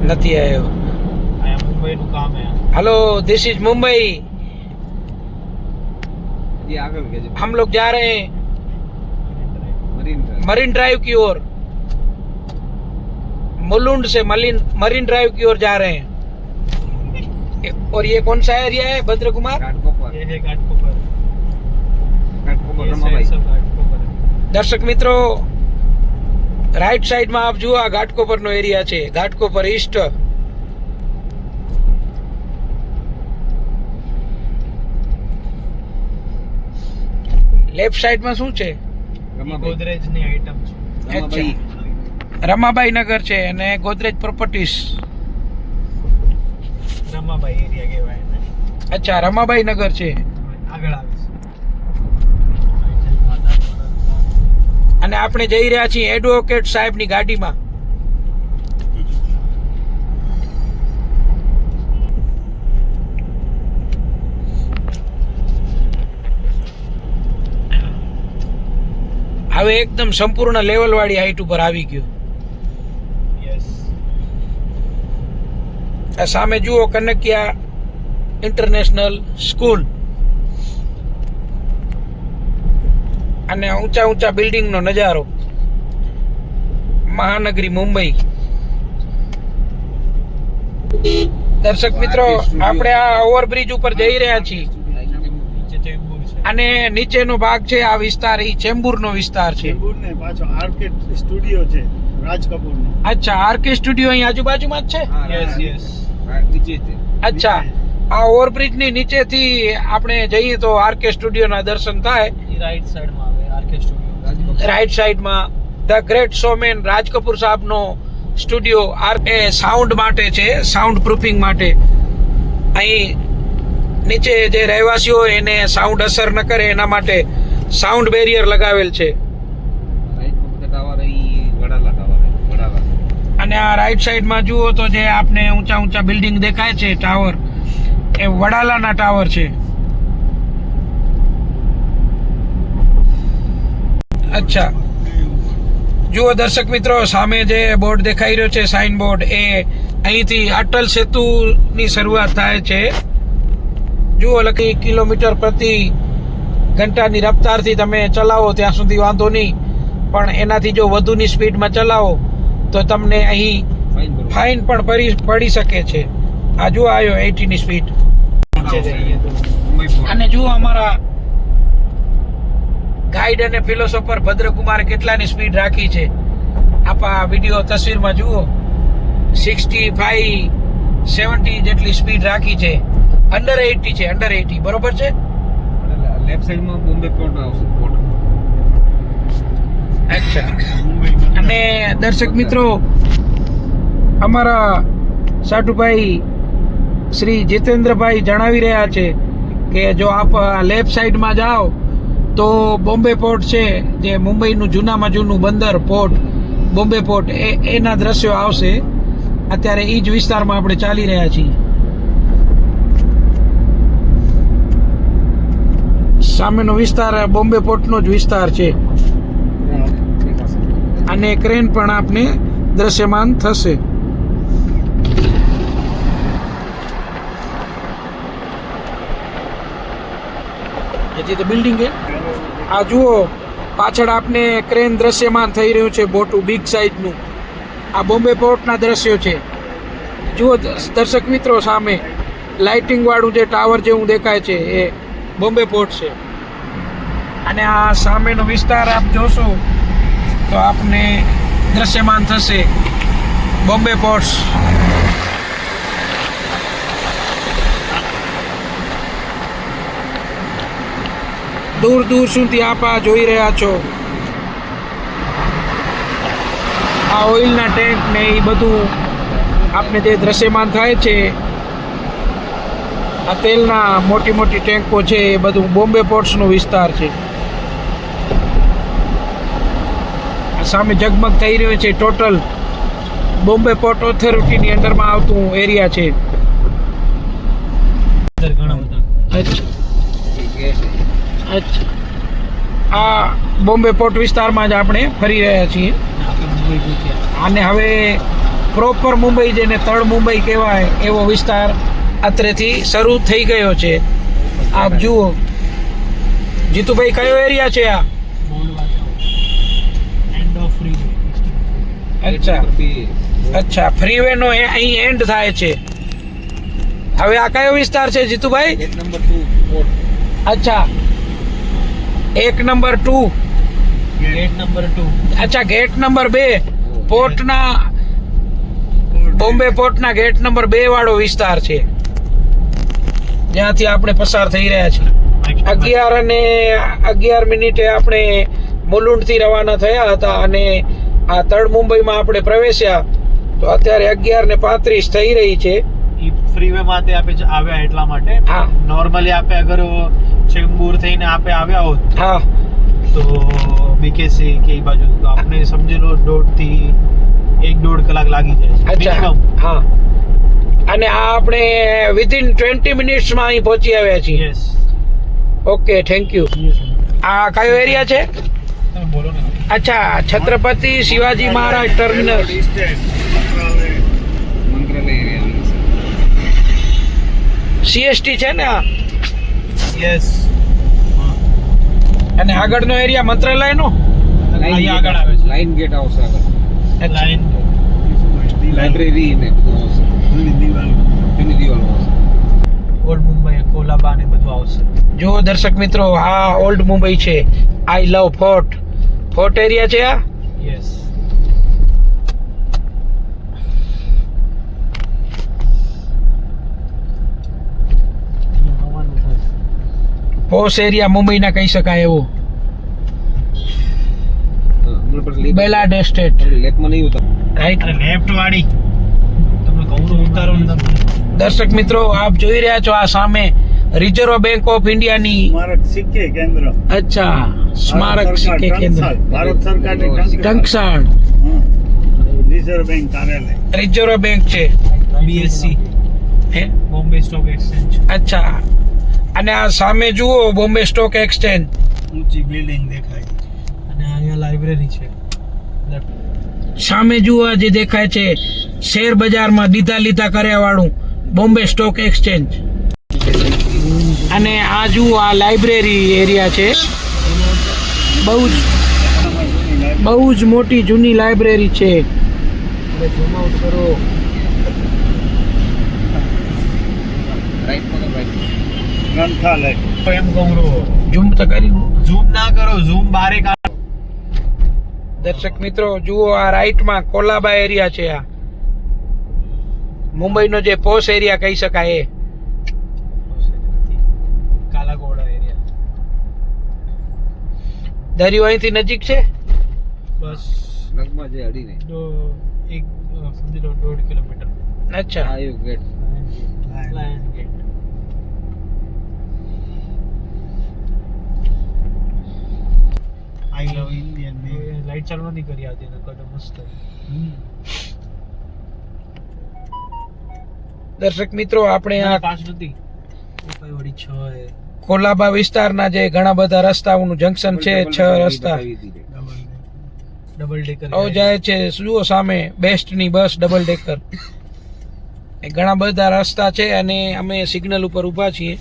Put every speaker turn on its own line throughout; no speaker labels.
નથી આવ્યો.
मुंबई નું કામ है.
Hello, this is Mumbai.
ये आगे के जो
हम लोग जा रहे हैं मरीन ड्राइव की ओर. मुलुंड से मरीन ड्राइव की ओर जा रहे हैं. और ये कौन सा एरिया है भद्र कुमार?
घाटकोपर.
ये है घाटकोपर.
घाटकोपर
ये
रमाबाई.
सब घाटकोपर है.
દર્શક મિત્રો, રાઈટ સાઈડમાં આપ જુઓ, આ ઘાટકોપરનો એરિયા છે, ઘાટકોપર ઈસ્ટ. લેફ્ટ સાઈડમાં શું છે?
રમાબાઈ.
ગોદરેજ ની આઈટમ છે.
રમાબાઈ.
રમાબાઈ નગર છે અને ગોદરેજ પ્રોપર્ટીઝ.
રમાબાઈ એરિયા કહેવાય એને.
અચ્છા, રમાબાઈ નગર છે.
આગળ આવે છે.
અને આપણે જઈ રહ્યા છીએ એડવોકેટ સાહેબની ગાડીમાં. હવે એકદમ સંપૂર્ણ લેવલ વાળી હાઈટ ઉપર આવી ગયો.
યસ.
આ સામે જુઓ કનકિયા ઇન્ટરનેશનલ સ્કૂલ અને ઊંચા ઊંચા બિલ્ડિંગ નો નજારો. મહાનગરી મુંબઈ. દર્શક મિત્રો, આપણે આ ઓવરબ્રિજ ઉપર જઈ રહ્યા છીએ
નીચે ચેમ્બુર છે.
અને નીચેનો ભાગ છે આ વિસ્તાર, એ ચેમ્બુરનો વિસ્તાર છે.
ચેમ્બુર ને પાછો આર્કેડ સ્ટુડિયો છે રાજ કપૂર નો.
અચ્છા, આરકે સ્ટુડિયો અહીં આજુબાજુમાં જ છે.
હા,
યસ
હા,
યસ.
હા, નીચે છે.
અચ્છા, આ ઓવરબ્રિજ ની નીચેથી આપણે જઈએ તો આરકે સ્ટુડિયો ના દર્શન થાય.
ઈ રાઈટ સાઈડ માં આવે આરકે સ્ટુડિયો.
રાજકોટ.
રાઈટ સાઈડમાં the great showman Raj Kapoor સાહેબનો સ્ટુડિયો. એ સાઉન્ડ માટે છે, સાઉન્ડ પ્રૂફિંગ માટે. અહીં નીચે જે રહેવાસીઓ હોય એને સાઉન્ડ અસર ન કરે એના માટે સાઉન્ડ બેરિયર લગાવેલ છે.
રાજકોટ ટાવર ઈ વડાલા ટાવર છે. વડાલા.
અને આ રાઈટ સાઈડમાં જુઓ તો જે આપને ઊંચા ઊંચા બિલ્ડિંગ દેખાય છે, ટાવર, એ વડાલાના ટાવર છે. અચ્છા, જુઓ દર્શક મિત્રો, સામે જે બોર્ડ દેખાઈ રહ્યો છે, સાઇન બોર્ડ, એ અહીંથી અટલ સેતુની શરૂઆત થાય છે. જુઓ લખી કિલોમીટર પ્રતિ ઘંટાની રફતારથી તમે ચલાવો ત્યાં સુધી વાંધો નહીં, પણ એનાથી જો વધુની સ્પીડમાં ચલાવો તો તમને અહીં ફાઇન પણ પડી શકે છે. આ જુઓ આવ્યો 80 ની સ્પીડ.
નીચે જઈએ તો
મુંબઈ પોર્ટ.
અને જુઓ અમારા ગાઈડ અને ફિલોસોફર ભદ્રકુમારે કેટલાની સ્પીડ રાખી છે. આપ આ વિડીયો તસવીરમાં જુઓ, 65 70 જેટલી સ્પીડ રાખી છે. અંડર 80 છે, અંડર 80 બરોબર છે.
લેફ્ટ સાઈડમાં બોમ્બે પોર્ટ આવશે. પોર્ટ.
અચ્છા,
મુંબઈ
અને દર્શક મિત્રો, અમારા સાટુભાઈ શ્રી જીતેન્દ્રભાઈ જણાવી રહ્યા છે કે જો આપ લેફ્ટ સાઈડમાં જાઓ તો બોમ્બે પોર્ટ છે, જે મુંબઈનું જૂનામાં જૂનું બંદર પોર્ટ, બોમ્બે પોર્ટ, એના દ્રશ્યો આવશે. અત્યારે એ જ વિસ્તારમાં આપણે ચાલી રહ્યા છીએ. સામેનો વિસ્તાર બોમ્બે પોર્ટનો જ વિસ્તાર છે અને ક્રેન પણ આપને દ્રશ્યમાન થશે. હજી તો બિલ્ડિંગ છે. આ જુઓ પાછળ આપને ક્રેન દ્રશ્યમાન થઈ રહ્યું છે, મોટું બિગ સાઇઝનું. આ બોમ્બે પોર્ટના દ્રશ્યો છે. જુઓ દર્શક મિત્રો, સામે લાઇટિંગ વાળું જે ટાવર જેવું દેખાય છે એ બોમ્બે પોર્ટ છે. અને આ સામેનો વિસ્તાર આપ જોશો તો આપને દ્રશ્યમાન થશે બોમ્બે પોર્ટ્સ. દૂર દૂર સુધી આપ આ જોઈ રહ્યા છો. આ ઓઇલના ટેન્ક ને એ બધું આપને જે દ્રશ્યમાન થાય છે, આ તેલના મોટી મોટી ટેન્કો છે, એ બધું બોમ્બે પોર્ટ્સનો વિસ્તાર છે. આ સામે ઝગમગ થઈ રહ્યો છે, ટોટલ બોમ્બે પોર્ટ ઓથોરિટીની અંડરમાં આવતું એરિયા છે.
અંદર ઘણા બધા.
અચ્છા અચ્છા, આ બોમ્બે પોર્ટ વિસ્તારમાં જ આપણે ફરી રહ્યા છીએ.
આપણે મુંબઈ પહોંચ્યા.
અને હવે પ્રોપર મુંબઈ જેને તળ મુંબઈ કહેવાય એવો વિસ્તાર અત્રેથી શરૂ થઈ ગયો છે. આપ જુઓ જીતુભાઈ, કયો એરિયા છે આ?
બોર્ડ વાંચો એન્ડ ઓફ ફ્રીવે.
અચ્છા અચ્છા, ફ્રીવે નો અહીં એન્ડ થાય છે. હવે આ કયો વિસ્તાર છે જીતુભાઈ?
1 number 2 port.
અચ્છા, 1 નંબર 2.
Gate number 2.
અચ્છા, ગેટ નંબર 2 પોર્ટના બોમ્બે પોર્ટના ગેટ નંબર 2 વાળો વિસ્તાર છે, જ્યાંથી આપણે પસાર થઈ રહ્યા છીએ. 11:11 આપણે મુલુંડથી રવાના થયા હતા અને આ તળ મુંબઈમાં આપણે પ્રવેશ્યા તો અત્યારે 11:35 થઈ રહી છે.
ઈ ફ્રીવે માટે આપે આવ્યા એટલા માટે.
હા. નોર્મલી
આપે અગર ચેમ્બુર થઈને આપે આવ્યા હોત
હા
તો બીકેસી કે ઈ બાજુ તો આપણે સમજી લો 1.5 કલાક લાગી જાય છે
અચ્છા
minimum.
હા, અને આ આપણે વિધિન 20 મિનિટ્સમાં અહીં પહોંચી આવ્યા છીએ.
યસ.
Okay, thank you. આ કયો એરિયા છે?
તમે બોલો ને.
અચ્છા, છત્રપતિ શિવાજી મહારાજ ટર્મિનસ.
મંત્રાલય એરિયા
સીએસટી છે ને આ?
યસ.
અને આગળનો એરિયા મંત્રાલયનો?
અહીંયા આગળ આવે છે.
લાઈન ગેટ આવશે આગળ.
લાઈન
લાઇબ્રેરી ને બધું આવશે. જૂની દિવાલો આવશે.
ઓલ્ડ મુંબઈ કોલાબા ને બધું આવશે.
જો દર્શક મિત્રો, આ ઓલ્ડ મુંબઈ છે. આઈ લવ ફોર્ટ એરિયા છે આ.
યસ.
પોશ એરિયા મુંબઈના કહી શકાય એવો.
હમણાં પર લેક
બેલાડ એસ્ટેટ,
લેકમાં નહીં ઉતર.
રાઈટ.
અને લેફ્ટ વાળી તમને કહું તો ઉતારો ને તમે.
દર્શક મિત્રો, આપ જોઈ રહ્યા છો આ સામે રિઝર્વ બેંક ઓફ ઇન્ડિયાની
સ્મારક સિક્કે કેન્દ્ર.
અચ્છા, સ્મારક સિક્કે કેન્દ્ર
ભારત સરકારની
ટંકસાળ
રિઝર્વ બેંક કાર્યાલય.
રિઝર્વ બેંક છે.
બીએસસી
હે?
Bombay stock exchange.
અચ્છા, અને આ સામે જુઓ બોમ્બે સ્ટોક એક્સચેન્જ.
ઊંચી બિલ્ડિંગ દેખાય.
અને અહીંયા લાઇબ્રેરી છે.
સામે જુઓ જે દેખાય છે શેર બજારમાં લીધા કર્યા વાળું બોમ્બે સ્ટોક એક્સચેન્જ. અને આ જુઓ આ લાઇબ્રેરી એરિયા છે. બહુ જ મોટી જૂની લાઇબ્રેરી છે.
ઝૂમ આઉટ કરો.
રાઈટ પકડ, રાઈટ.
ગ્રંથાલય.
એમ કહું રહો.
ઝૂમ તો કરી
ઝૂમ ના કરો, ઝૂમ બારે કાઢો.
દર્શક મિત્રો જુઓ, આ રાઈટમાં કોલાબા એરિયા છે. આ મુંબઈનો જે પોશ એરિયા કહી શકાય એ.
કાલાઘોડા એરિયા.
દરિયો અહીંથી નજીક છે.
બસ
લગમાં જે અડીને
એક સમજી લો 1.5 કિલોમીટર.
અચ્છા,
આયુ gate.
Lion gate.
I love Indian
light ચાલુ નથી કરી આવતી નકર તો મસ્ત.
દર્શક મિત્રો, આપણે આ
5 નથી. કોઈ વળી 6 એ.
કોલાબા વિસ્તારના જે ઘણા બધા રસ્તાઓનું જંકશન છે, 6 રસ્તા
ડબલ ડેકર.
જાય છે. જુઓ સામે બેસ્ટની બસ ડબલ ડેકર. એ ઘણા બધા રસ્તા છે અને અમે સિગ્નલ ઉપર ઊભા છીએ.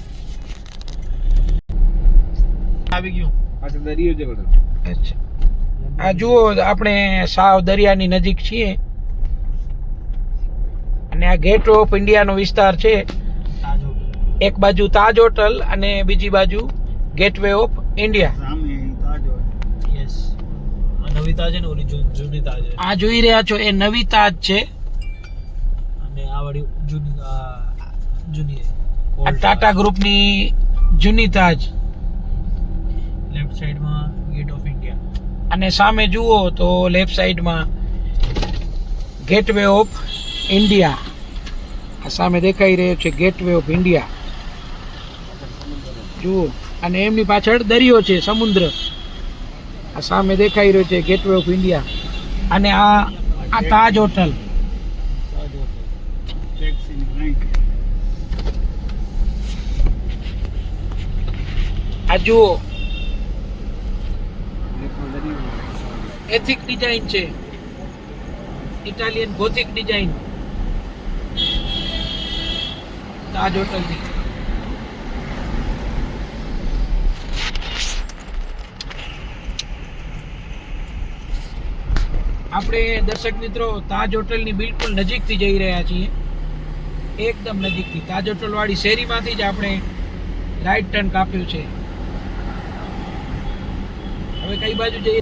આવી ગયું.
પાછળ દરિયો છે બધો.
અચ્છા, આ જુઓ આપણે સાવ દરિયાની નજીક છીએ અને આ ગેટ ઓફ ઇન્ડિયાનો વિસ્તાર છે. એક બાજુ તાજ હોટલ અને બીજી બાજુ ગેટવે ઓફ ઇન્ડિયા.
સામે તાજ હોય.
યસ. આ નવી તાજ ને ઓલી જૂની તાજ છે.
આ જોઈ રહ્યા છો એ નવી તાજ છે.
અને આ વાળી જૂની
આ ટાટા ગ્રુપની જૂની તાજ.
લેફ્ટ સાઈડમાં ગેટ ઓફ ઇન્ડિયા.
અને સામે જુઓ તો લેફ્ટ સાઈડમાં ગેટવે ઓફ ઇન્ડિયા. આ સામે દેખાઈ રહ્યો છે ગેટવે ઓફ ઇન્ડિયા. જુઓ, અને એમની પાછળ દરિયો છે, સમુદ્ર. આ સામે દેખાઈ રહ્યો છે ગેટવે ઓફ ઇન્ડિયા. અને આ તાજ હોટલ.
ટેક્સીની લાઈન.
આ જુઓ
લેકમાં દરિયો.
એથિક ડિઝાઇન છે. ઇટાલિયન ગોથિક ડિઝાઇન તાજ હોટલની. આપણે દર્શક મિત્રો તાજ હોટલની બિલકુલ નજીકથી જઈ રહ્યા છીએ, એકદમ નજીકથી. તાજ હોટલ વાળી શેરીમાંથી જ આપણે રાઈટ ટર્ન કાપ્યું છે. હવે કઈ બાજુ જઈએ?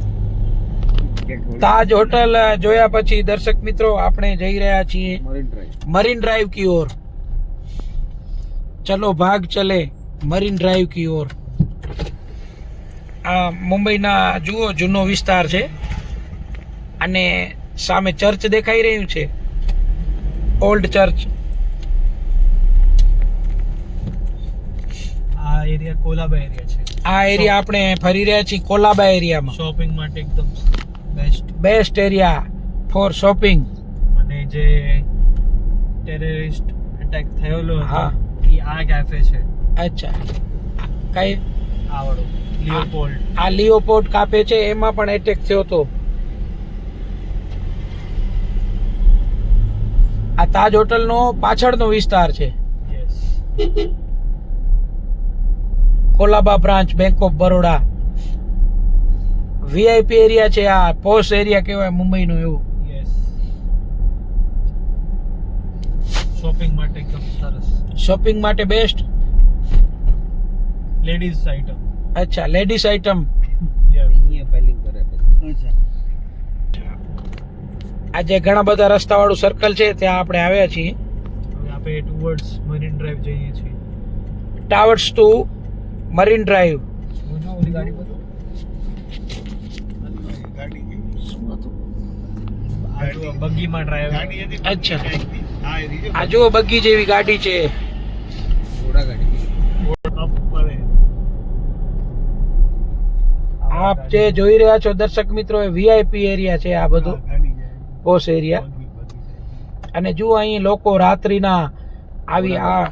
તાજ હોટલ જોયા પછી દર્શક મિત્રો આપણે જઈ રહ્યા છીએ મરીન ડ્રાઈવ કી ઓર. ચલો ભાગ ચલે મરીન ડ્રાઈવ કી ઓર. આ મુંબઈના જુઓ જૂનો વિસ્તાર છે અને સામે ચર્ચ દેખાઈ રહ્યું છે, ઓલ્ડ ચર્ચ.
આ એરિયા કોલાબા એરિયા છે.
આ એરિયા આપણે ફરી રહ્યા છીએ કોલાબા એરિયામાં.
શોપિંગ માટે એકદમ
બેસ્ટ એરિયા ફોર શોપિંગ.
અને જે ટેરરિસ્ટ એટેક થયેલો
હા.
હતો એ આ કેફે છે.
અચ્છા, કઈ
આ વાળો લિયોપોલ્ડ.
આ લિયોપોલ્ડ કાફે છે, એમાં પણ એટેક થયો હતો. આ તાજ હોટલનો પાછળનો વિસ્તાર છે,
yes.
Colaba branch bank of Baroda. VIP area છે, આ પોશ એરિયા કહેવાય મુંબઈનું એવું.
યસ. શોપિંગ માટે એકદમ સરસ.
શોપિંગ માટે બેસ્ટ.
Ladies item.
અચ્છા, લેડીઝ આઇટમ.
અહીંયા પેલિંગ કરે પછી.
અચ્છા.
આજે ઘણા બધા રસ્તા વાળું સર્કલ છે, ત્યાં આપણે આવ્યા છીએ.
હવે આપણે ટુવર્ડ્સ મરીન ડ્રાઈવ જઈએ છીએ.
Towers to Marine Drive.
ઓલી ગાડી બધું
ગાડી ગઈ.
આ જો બગીમાં ડ્રાઈવ.
ગાડી હતી.
અચ્છા.
હા, એ રીજો.
આ જુઓ બગી જેવી ગાડી છે.
ઘોડા ગાડી.
અપ પડે.
આપ જે જોઈ રહ્યા છો દર્શક મિત્રો, એ વીઆઈપી એરિયા છે આ બધું,
હા, ગાડી જાય.
Posh area.
બગી જાય.
અને જુઓ અહીં લોકો રાત્રિના આવી આ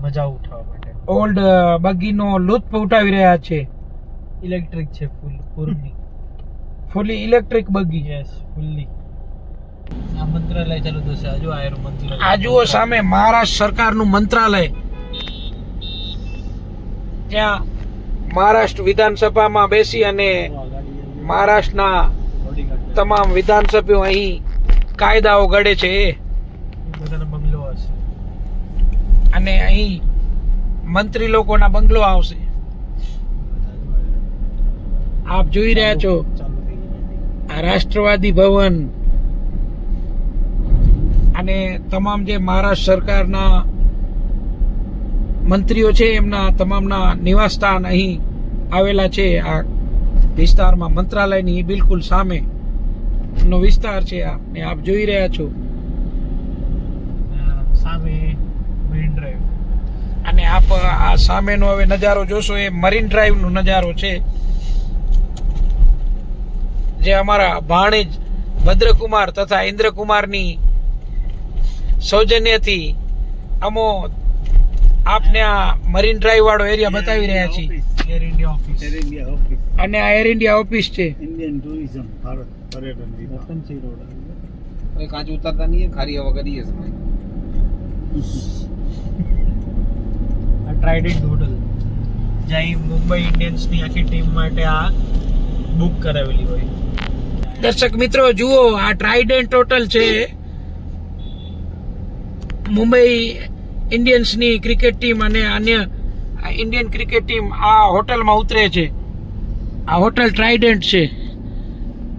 મજા ઉઠાવવા માટે
ઓલ્ડ બગીનો લુત્ફ ઉઠાવી રહ્યા છે.
ઇલેક્ટ્રિક છે પૂરની.
ફૂલી ઇલેક્ટ્રિક બગી.
Yes, fully. આ મંત્રાલય ચાલુ થશે. આ જો આયરું મંત્રાલય.
આ જુઓ સામે મહારાષ્ટ્ર સરકારનું મંત્રાલય, ત્યાં મહારાષ્ટ્ર વિધાનસભામાં બેસી અને
આ ગાડી જાય.
મહારાષ્ટ્રના
થોડી ગાડી.
તમામ વિધાનસભ્યો અહીં કાયદાઓ ઘડે છે.
બધાનો બંગલો હશે.
અને અહીં મંત્રી લોકોના બંગલો આવશે. આપ જોઈ રહ્યા છો
ચાલુ થઈ ગઈ.
આ રાષ્ટ્રવાદી ભવન. અને તમામ જે મહારાષ્ટ્ર સરકારના મંત્રીઓ છે એમના તમામના નિવાસસ્થાન અહીં આવેલા છે. આ વિસ્તારમાં મંત્રાલયની બિલકુલ સામે નો વિસ્તાર છે આ, ને આપ જોઈ રહ્યા છો.
સામે મરીન ડ્રાઈવ.
અને આપ આ સામેનો હવે નજારો જોશો, એ મરીન ડ્રાઈવ નો નજારો છે, જે અમારા ભાણેજ ભદ્રકુમાર તથા ઇન્દ્રકુમારની સૌજન્યથી અમો આપને આ મરીન ડ્રાઈવ વાળો એરિયા બતાવી રહ્યા છીએ.
Air India office.
Air India office.
અને આ એર ઇન્ડિયા ઓફિસ છે.
ઇન્ડિયન ટુરિઝમ ભારત પર્યટન વિભાગ.
રતનસિંહ રોડ.
હવે કાચ ઉતારતા નહીં, ખારી હવા કરીએ છે ભાઈ.
આ ટ્રાઇડન્ટ હોટલ જ્યાં મુંબઈ ઇન્ડિયન્સની આખી ટીમ માટે આ બુક કરાવેલી હોય.
દર્શક મિત્રો જુઓ, આ ટ્રાઇડન્ટ હોટલ છે. મુંબઈ ઇન્ડિયન્સની ક્રિકેટ ટીમ અને અન્ય ઇન્ડિયન ક્રિકેટ ટીમ આ હોટલમાં ઉતરે છે. આ હોટલ ટ્રાઇડન્ટ છે.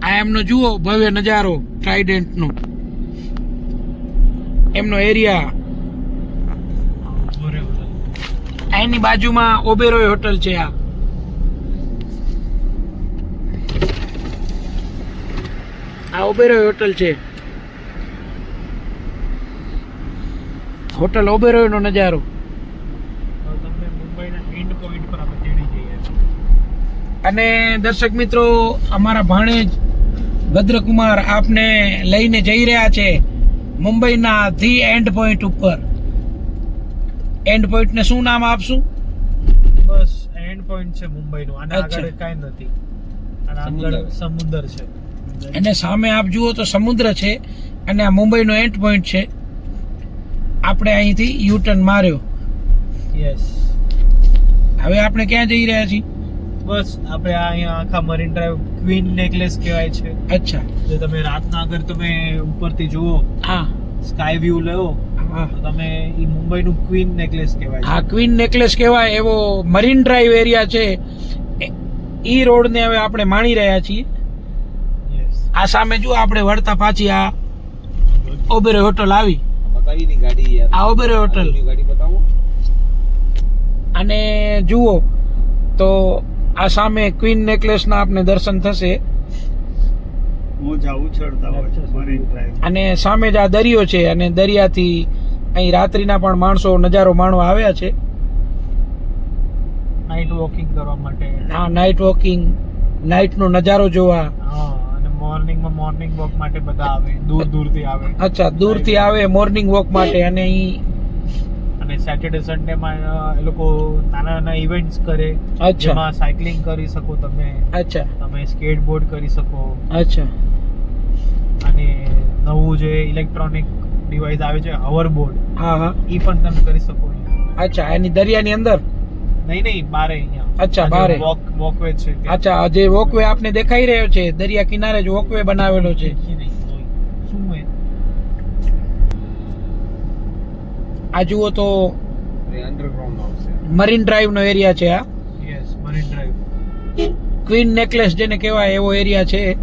આ એમનો જુઓ ભવ્ય નજારો ટ્રાઇડન્ટનો, એમનો એરિયા. એની બાજુમાં ઓબેરોય હોટલ છે. આ ઓબેરોય હોટલ છે. હોટલ ઓબેરોય નો નજારો.
તમને મુંબઈના એન્ડ પોઈન્ટ પર આપણે તેડી જઈએ છીએ.
અને દર્શક મિત્રો, અમારા ભાણેજ ભદ્રકુમાર આપને લઈને જઈ રહ્યા છે મુંબઈના ધી એન્ડ પોઈન્ટ ઉપર. એન્ડ પોઈન્ટ ને શું નામ આપશું?
બસ એન્ડ પોઈન્ટ છે મુંબઈનું. આના
અચ્છા.
આગળ કાંઈ નથી. આના આગળ સમુદ્ર છે.
અને સામે આપ જુઓ તો સમુદ્ર છે, અને આ મુંબઈનો એન્ડ પોઈન્ટ છે. આપણે અહીંથી યુ ટર્ન માર્યો.
યસ.
હવે આપણે ક્યાં જઈ રહ્યા છીએ?
બસ આપણે આ અહીંયા આખા મરીન ડ્રાઈવ ક્વીન નેકલેસ કહેવાય છે.
અચ્છા.
જો તમે રાતના અગર તમે ઉપરથી જુઓ,
હા
સ્કાય વ્યૂ લો,
હા
તો તમે ઈ મુંબઈનું ક્વીન નેકલેસ કહેવાય છે.
આ ક્વીન નેકલેસ કહેવાય એવો મરીન ડ્રાઈવ એરિયા છે. ઈ રોડને હવે આપણે માણી રહ્યા છીએ.
યસ.
આ સામે જુઓ, આપણે વળતા પાછી આ ઓબેરો હોટલ આવી.
બતાવી ની ગાડી યાર.
આ ઓબેરો હોટલ.
આજુની ગાડી બતાવો.
અને જુઓ તો આ સામે ક્વીન નેકલેસના આપને દર્શન થશે.
મોજા ઉછળતા હોય છે મરીન ડ્રાઈવ.
અને સામે જ આ દરિયો છે અને દરિયાથી અહીં રાત્રિના પણ માણસો નજારો માણવા આવ્યા છે.
નાઇટ વોકિંગ કરવા માટે.
આ નાઇટ વોકિંગ, નાઇટનો નજારો જોવા.
હા, અને મોર્નિંગ વોક માટે બધા આવે, દૂરથી આવે.
અચ્છા, દૂરથી આવે મોર્નિંગ વોક માટે. અને અહીં
અને સેટરડે સન્ડે માં એ લોકો નાના ઇવેન્ટ્સ કરે.
અચ્છા.
જેમાં સાયકલિંગ કરી શકો તમે,
અચ્છા
તમે સ્કેટબોર્ડ કરી શકો.
અચ્છા
અને નવું જે ઇલેક્ટ્રોનિક ડિવાઇસ આવે છે હોવરબોર્ડ,
હા હા
ઈ પણ તમે કરી શકો અહીંયા.
અચ્છા, એની દરિયાની અંદર.
નહીં બારે અહીંયા.
અચ્છા, બારે.
વોકવે છે ત્યાં.
અચ્છા, જે વોકવે આપને દેખાઈ રહ્યો છે દરિયા કિનારે જ વોકવે બનાવેલો છે.
શું હે?
આ જુઓ તો
અંડરગ્રાઉન્ડ આવશે.
મરીન ડ્રાઈવ નો એરિયા છે. આ
yes, marine drive.
Queen necklace જેને કહેવાય એવો એરિયા છે.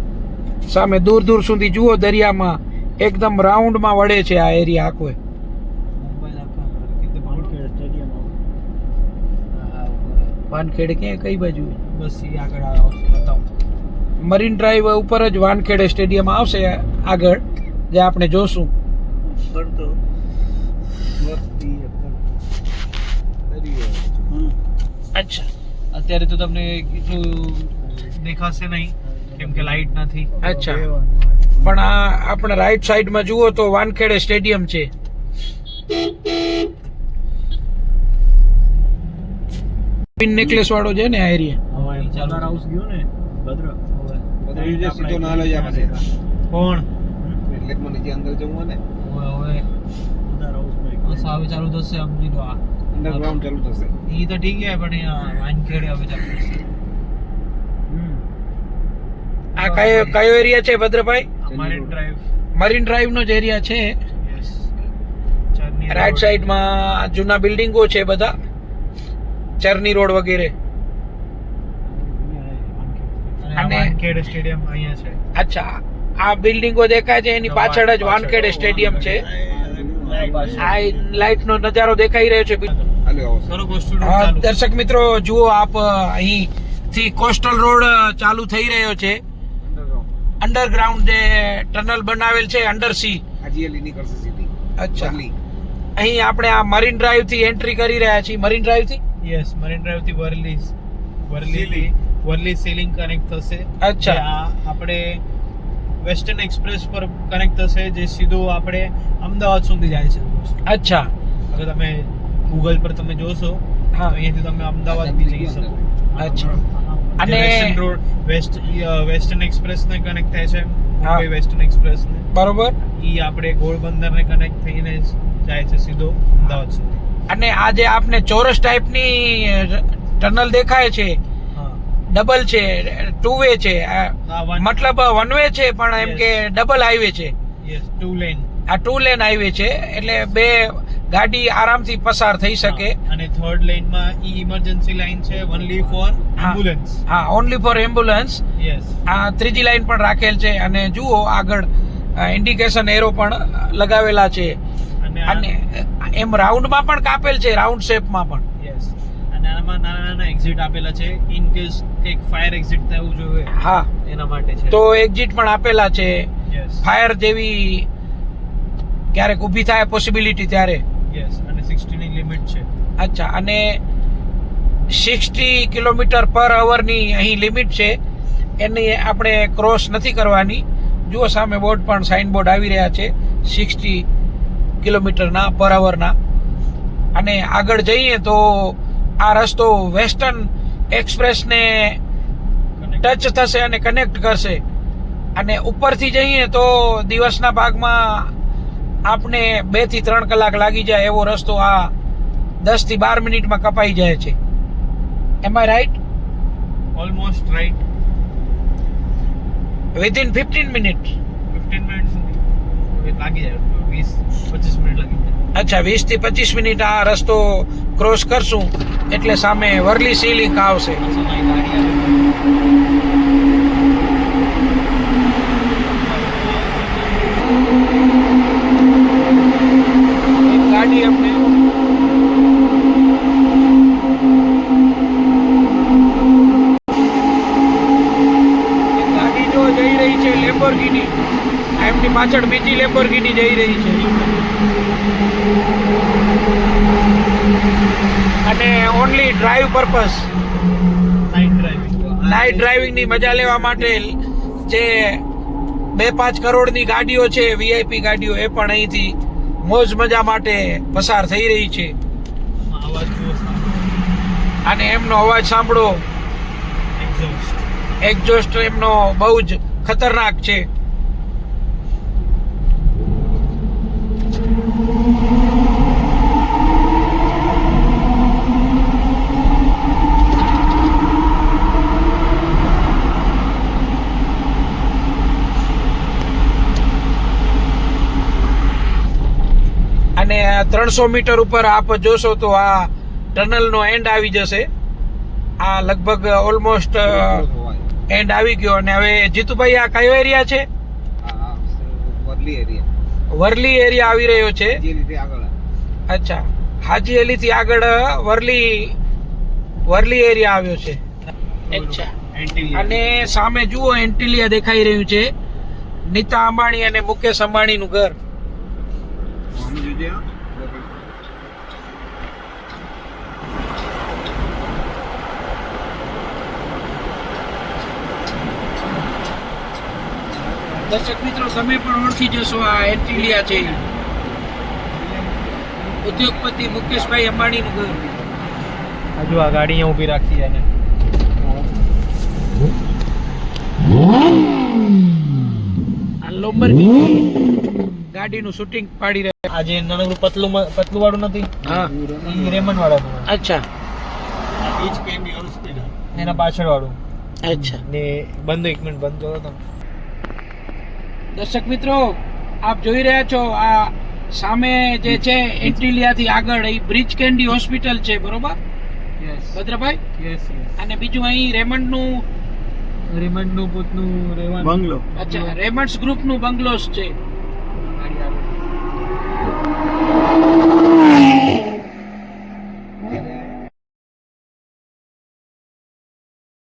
સામે દૂર દૂર સુધી જુઓ દરિયામાં એકદમ રાઉન્ડમાં વળે છે આ એરિયા આખો. વાનખેડે ક્યાં કઈ બાજુ?
બસ ઈ આગળ આવશે, બતાવું.
મરીન ડ્રાઈવ ઉપર જ વાનખેડે સ્ટેડિયમ આવશે આગળ, જે આપણે જોશું.
ઉછળતો વસ્તી
અચ્છા
અત્યારે તો તમને એટલું દેખાશે નહીં કેમ કે લાઈટ નથી.
અચ્છા, પણ આ આપણે રાઈટ સાઈડમાં જુઓ તો વાનખેડે સ્ટેડિયમ છે. ક્વીન નેકલેસ વાળો છે ને આ એરિયા.
હવે ઈ ચાલુ
હાઉસ ગયો ને ભદ્ર
બધું જે સીધો નાલો જ આપશે.
કોણ?
એટલે મને જે અંદર જવું ને
હવે બસ હવે ચાલુ થશે, સમજી લો. આ
અંડરગ્રાઉન્ડ ચાલુ થશે.
ઈ તો ઠીક છે, પણ અહીંયા વાનખેડે હવે ચાલુ થશે.
આ કયો એરિયા છે Bhadrabhai?
Marine drive.
Marine drive નો જ એરિયા છે.
યસ.
રાઈટ સાઈડમાં જૂના બિલ્ડિંગો છે બધા, ચરની રોડ વગેરે.
અને વાનખેડે સ્ટેડિયમ અહીંયા છે.
અચ્છા, આ બિલ્ડિંગો દેખાય છે એની પાછળ જ વાનખેડે સ્ટેડિયમ છે. આ લાઇટ નો નજારો દેખાઈ રહ્યો છે.
હાલો આવશે.
કરો કોસ્ટલ
હા,
ચાલુ.
દર્શક મિત્રો જુઓ આપ, અહીંથી કોસ્ટલ રોડ ચાલુ થઈ રહ્યો છે.
અંડરગ્રાઉન્ડ.
અંડરગ્રાઉન્ડ જે ટનલ બનાવેલ છે અંડરસી.
આજીએલી નીકળશે સીધી.
અચ્છા,
બદલી.
અહીં આપણે આ મરીન ડ્રાઈવ થી એન્ટ્રી કરી રહ્યા છીએ. મરીન ડ્રાઈવ થી
યસ, મરીન ડ્રાઈવ થી વર્લી સીલિંગ કનેક્ટ થશે.
અચ્છા.
જે આ આપણે વેસ્ટર્ન એક્સપ્રેસ પર કનેક્ટ થશે, જે સીધું આપણે અમદાવાદ સુધી જાય છે.
અચ્છા,
અગર તમે ગૂગલ પર તમે જોશો તો
હા.
અહીંયાથી તમે અમદાવાદ બી જઈ શકો.
અચ્છા.
અને
અને-
વેસ્ટર્ન રોડ વેસ્ટર્ન એક્સપ્રેસ ને કનેક્ટ થાય છે,
હા.
મુંબઈ વેસ્ટર્ન એક્સપ્રેસ ને.
બરોબર.
ઈ આપણે ગોળબંદર ને કનેક્ટ થઈને જાય છે સીધો અમદાવાદ સુધી.
અને આ જે આપને ચોરસ ટાઈપની ટનલ દેખાય છે,
હા.
ડબલ છે, ટુ વે છે.
આ one-
મતલબ વન વે છે, પણ એમ કે ડબલ હાઈવે છે.
Yes, 2 lane.
આ 2 લેન હાઈવે છે, એટલે બે ગાડી આરામથી પસાર થઈ શકે.
અને થર્ડ લેનમાં ઈ ઇમરજન્સી લાઈન છે, ઓનલી ફોર
હા.
એમ્બ્યુલન્સ.
હા, ઓનલી ફોર એમ્બ્યુલન્સ.
યસ.
આ ત્રીજી લાઈન પણ રાખેલ છે. અને જુઓ આગળ ઇન્ડિકેશન એરો પણ લગાવેલા છે. અને એમ રાઉન્ડમાં પણ કાપેલ છે, રાઉન્ડ શેપમાં પણ.
યસ. અને આમાં નાના એક્ઝિટ આપેલા છે, ઇન કેસ કંઈક ફાયર એક્ઝિટ થવું જોઈએ
હા,
એના માટે છે.
તો એક્ઝિટ પણ આપેલા છે.
યસ.
ફાયર જેવી ક્યારેક ઊભી થાય પોસિબિલિટી ત્યારે.
યસ. અને 60 ની લિમિટ છે.
અચ્છા, અને 60 કિલોમીટર પર અવરની અહીં લિમિટ છે, એની આપણે ક્રોસ નથી કરવાની. જુઓ સામે બોર્ડ પણ સાઇન બોર્ડ આવી રહ્યા છે 60 કિલોમીટરના પર અવરના. અને આગળ જઈએ તો આ રસ્તો વેસ્ટર્ન એક્સપ્રેસને ટચ થશે અને કનેક્ટ કરશે. અને ઉપરથી જઈએ તો દિવસના ભાગમાં આપણે 2 થી 3 કલાક લાગી જાય એવો રસ્તો આ 10 થી 12 મિનિટમાં કપાઈ જાય છે. Am I right?
Almost right.
Within 15 minute.
15 minute સુધી લાગી જાય, 20-25 મિનિટ લાગી જાય.
અચ્છા, 20 થી 25 મિનિટ આ રસ્તો ક્રોસ કરશું એટલે સામે વરલી સી લિંક આવશે.
પછી મારી ગાડી આવે.
એક ગાડી આપણે એક ગાડી જો જઈ રહી છે લેમ્બોર્ગિની. એમની પાછળ બીજી લેમ્બોર્ગિની જઈ રહી છે અને only drive purpose,
night driving.
Night ડ્રાઇવિંગની મજા લેવા માટે જે 2-5 કરોડની ગાડીઓ છે, વીઆઈપી ગાડીઓ, એ પણ અહીંથી મોજ મજા માટે પસાર થઈ રહી છે.
અવાજ જુઓ સામે.
અને એમનો અવાજ સાંભળો,
એક્ઝોસ્ટ.
એક્ઝોસ્ટ એમનો બહુ જ ખતરનાક છે. અને 300 મીટર ઉપર આપ જોશો તો આ ટનલનો એન્ડ આવી જશે. આ લગભગ ઓલમોસ્ટ એન્ડ આવી ગયો. અને હવે જીતુભાઈ, આ કયો એરિયા છે?
હા, વરલી એરિયા.
વરલી એરિયા આવી રહ્યો છે.
જે રીતે આગળ.
અચ્છા, હાજી અલી થી આગળ વરલી એરિયા આવ્યો છે. અચ્છા.
એન્ટિલિયા.
અને સામે જુઓ એન્ટિલિયા દેખાઈ રહ્યું છે. નીતા અંબાણી અને મુકેશ અંબાણીનું ઘર.
આમ જોજે હા.
દર્શક મિત્રો, તમે પણ ઓળખી જશો, આ એન્ટિલિયા છે. ઉદ્યોગપતિ મુકેશભાઈ અંબાણીનું ઘર.
હજુ આ ગાડી અહીંયા ઊભી રાખી છે ને.
આ લોમ્બોર્ગિની ગાડીનું શૂટિંગ પાડી રહ્યા.
આ જે નાનકડું પતલું વાળું નથી,
હા,
એ રેમન વાળા.
અચ્છા
ઈચ કેન્ડી હોસ્પિટલ એના પાછળ વાળું.
અચ્છા.
ને બંધ, 1 મિનિટ બંધ કરો તો.
દર્શક મિત્રો, આપ જોઈ રહ્યા છો આ સામે જે છે એન્ટિલિયા થી આગળ એ બ્રિજ કેન્ડી હોસ્પિટલ છે, બરોબર
યસ
ભદ્રભાઈ?
યસ.
અને બીજું અહીં રેમન્ડનું
રેમન્ડનું પોતનું રહેવાનું
બંગલો.
અચ્છા, રેમન્ડ્સ ગ્રુપનું બંગલોસ છે.
ગાડી આવે.